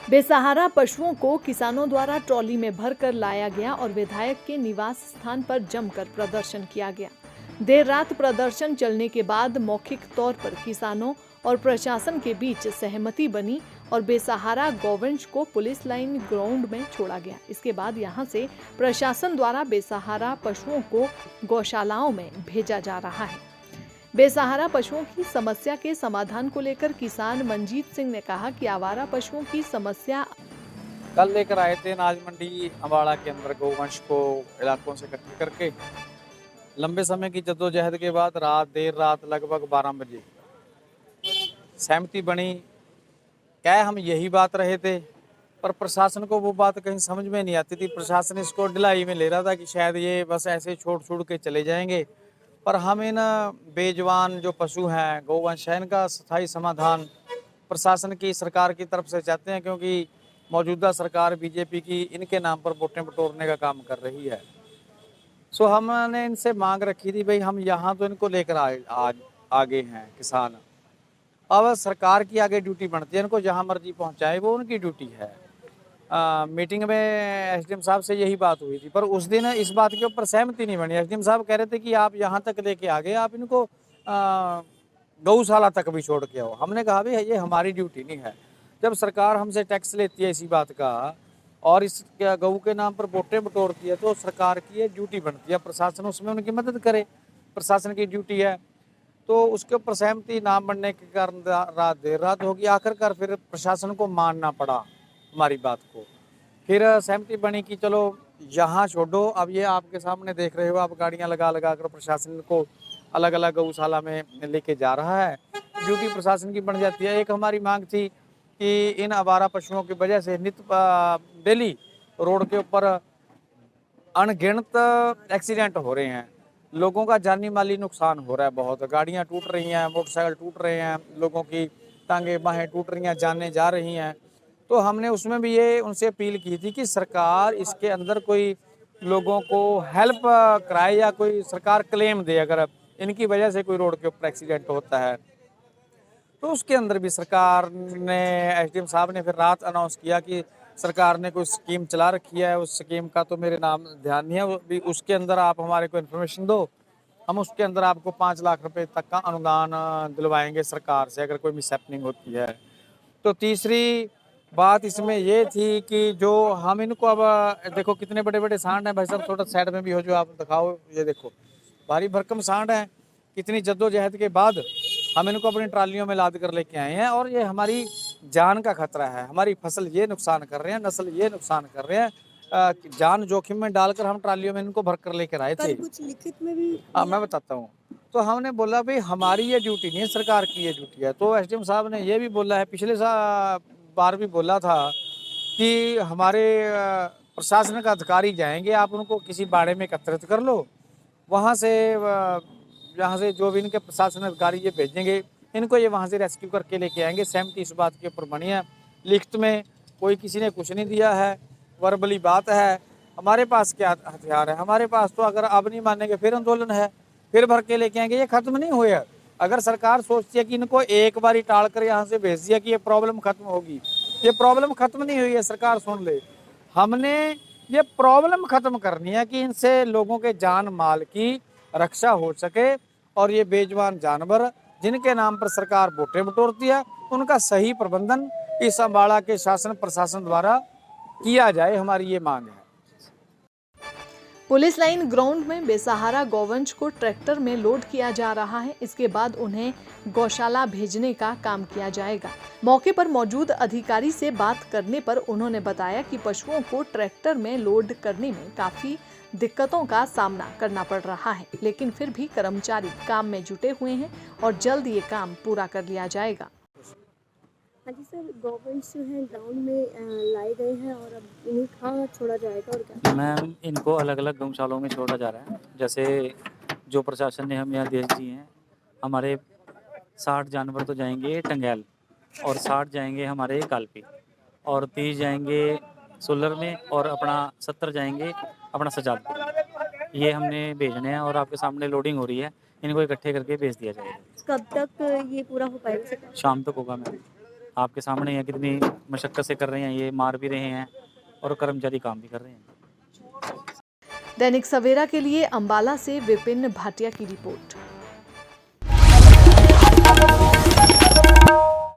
बेसहारा पशुओं को किसानों द्वारा ट्रॉली में भरकर लाया गया और विधायक के निवास स्थान पर जमकर प्रदर्शन किया गया। देर रात प्रदर्शन चलने के बाद मौखिक तौर पर किसानों और प्रशासन के बीच सहमति बनी और बेसहारा गौवंश को पुलिस लाइन ग्राउंड में छोड़ा गया। इसके बाद यहां से प्रशासन द्वारा बेसहारा पशुओं को गौशालाओं में भेजा जा रहा है। बेसहारा पशुओं की समस्या के समाधान को लेकर किसान मंजीत सिंह ने कहा कि आवारा पशुओं की समस्या कल लेकर आए थे अनाज मंडी अम्बाड़ा के अंदर गौवंश को इलाकों से इकट्ठे करके। लंबे समय की जद्दोजहद के बाद देर रात लगभग 12 बजे सहमति बनी। क्या हम यही बात रहे थे, पर प्रशासन को वो बात कहीं समझ में नहीं आती थी। प्रशासन इसको ढिलाई में ले रहा था कि शायद ये बस ऐसे छोड़ के चले जाएंगे, पर हम इन बेजवान जो पशु हैं गौवंश है, इनका स्थायी समाधान प्रशासन की सरकार की तरफ से चाहते हैं, क्योंकि मौजूदा सरकार बीजेपी की इनके नाम पर वोटें बटोरने का काम कर रही है। सो हमने इनसे मांग रखी थी, भाई हम यहाँ तो इनको लेकर आगे हैं किसान, अब सरकार की आगे ड्यूटी बनती है, इनको जहाँ मर्जी पहुँचाए वो उनकी ड्यूटी है। मीटिंग में एसडीएम साहब से यही बात हुई थी, पर उस दिन इस बात के ऊपर सहमति नहीं बनी। एसडीएम साहब कह रहे थे कि आप यहाँ तक लेके आ गए, आप इनको गौशाला तक भी छोड़ के आओ। हमने कहा भाई ये हमारी ड्यूटी नहीं है। जब सरकार हमसे टैक्स लेती है इसी बात का और इस गऊ के नाम पर वोटें बटोरती है, तो सरकार की ये ड्यूटी बनती है, प्रशासन उसमें उनकी मदद करे, प्रशासन की ड्यूटी है। तो उसके ऊपर सहमति ना बनने के कारण देर रात होगी। आखिरकार फिर प्रशासन को मानना पड़ा हमारी बात को। फिर सहमति बनी कि चलो यहाँ छोड़ो। अब ये आपके सामने देख रहे हो, आप गाड़ियाँ लगा कर प्रशासन को अलग अलग गौशाला में लेके जा रहा है। ड्यूटी प्रशासन की बन जाती है। एक हमारी मांग थी कि इन आवारा पशुओं की वजह से डेली रोड के ऊपर अनगिनत एक्सीडेंट हो रहे हैं, लोगों का जानी माली नुकसान हो रहा है बहुत। गाड़ियाँ टूट रही हैं, मोटरसाइकिल टूट रहे हैं, लोगों की टांगे बाहें टूट रही हैं, जानें जा रही हैं। तो हमने उसमें भी ये उनसे अपील की थी कि सरकार इसके अंदर कोई लोगों को हेल्प कराए या कोई सरकार क्लेम दे अगर इनकी वजह से कोई रोड के ऊपर एक्सीडेंट होता है। तो उसके अंदर भी सरकार ने, एसडीएम साहब ने फिर रात अनाउंस किया कि सरकार ने कोई स्कीम चला रखी है। उस स्कीम का तो मेरे नाम ध्यान नहीं है, उसके अंदर आप हमारे को इन्फॉर्मेशन दो, हम उसके अंदर आपको 5 लाख रुपए तक का अनुदान दिलवाएंगे सरकार से अगर कोई मिसहैपनिंग होती है। तो तीसरी बात इसमें ये थी कि जो हम इनको, अब देखो कितने बड़े बड़े सांड हैं भाई साहब, थोड़ा साइड में भी हो जो आप दिखाओ, ये देखो भारी भरकम सांड हैं। कितनी जद्दोजहद के बाद हम इनको अपनी ट्रालियों में लाद कर लेके आए हैं और ये हमारी जान का खतरा है। हमारी फसल ये नुकसान कर रहे हैं, नस्ल ये नुकसान कर रहे हैं, जान जोखिम में डालकर हम ट्रालियों में इनको भर कर लेकर आए थे। कुछ लिखित में भी मैं बताता हूँ। तो हमने बोला भाई हमारी ये ड्यूटी नहीं है, सरकार की ये ड्यूटी है। तो एसडीएम साहब ने ये भी बोला है, पिछले बार भी बोला था कि हमारे प्रशासन का अधिकारी जाएंगे, आप उनको किसी बाड़े में एकत्रित कर लो, वहाँ से यहाँ से जो भी इनके प्रशासन अधिकारी ये भेजेंगे, इनको ये वहाँ से रेस्क्यू करके लेके आएंगे। सहमति इस बात के ऊपर बनी है। लिखित में कोई किसी ने कुछ नहीं दिया है, वर्बली बात है। हमारे पास क्या हथियार है? हमारे पास तो अगर अब नहीं मानेंगे फिर आंदोलन है, फिर भर के लेके आएंगे। ये खत्म नहीं हुए। अगर सरकार सोचती है कि इनको एक बार टाल कर यहाँ से भेज दिया कि ये प्रॉब्लम खत्म होगी, ये प्रॉब्लम खत्म नहीं हुई है। सरकार सुन ले, हमने ये प्रॉब्लम खत्म करनी है कि इनसे लोगों के जान माल की रक्षा हो सके और ये बेजुबान जानवर जिनके नाम पर सरकार वोटें बटोरती है, उनका सही प्रबंधन इस अम्बाड़ा के शासन प्रशासन द्वारा किया जाए, हमारी ये मांग है। पुलिस लाइन ग्राउंड में बेसहारा गौवंश को ट्रैक्टर में लोड किया जा रहा है। इसके बाद उन्हें गौशाला भेजने का काम किया जाएगा। मौके पर मौजूद अधिकारी से बात करने पर उन्होंने बताया कि पशुओं को ट्रैक्टर में लोड करने में काफी दिक्कतों का सामना करना पड़ रहा है, लेकिन फिर भी कर्मचारी काम में जुटे हुए हैं और जल्द ये काम पूरा कर लिया जाएगा। हाँ जी सर, गौवंश जो है ग्राउंड में लाए गए हैं और अब इन्हें कहाँ छोड़ा जाएगा और क्या? मैम, इनको अलग अलग गौशालाओं में छोड़ा जा रहा है। जैसे जो प्रशासन ने हम यहाँ देश दिए हैं, हमारे 60 जानवर तो जाएंगे टंगैल और 60 जाएंगे हमारे कालपी और 30 जाएंगे सोलर में और अपना 70 जाएंगे अपना सजादपुर। ये हमने भेजने हैं और आपके सामने लोडिंग हो रही है, इनको इकट्ठे करके भेज दिया जाएगा। कब तक ये पूरा हो पाएगा? शाम तक होगा मैम। आपके सामने है कितनी मशक्क़त से कर रहे हैं, ये मार भी रहे हैं और कर्मचारी काम भी कर रहे हैं। दैनिक सवेरा के लिए अंबाला से विपिन भाटिया की रिपोर्ट।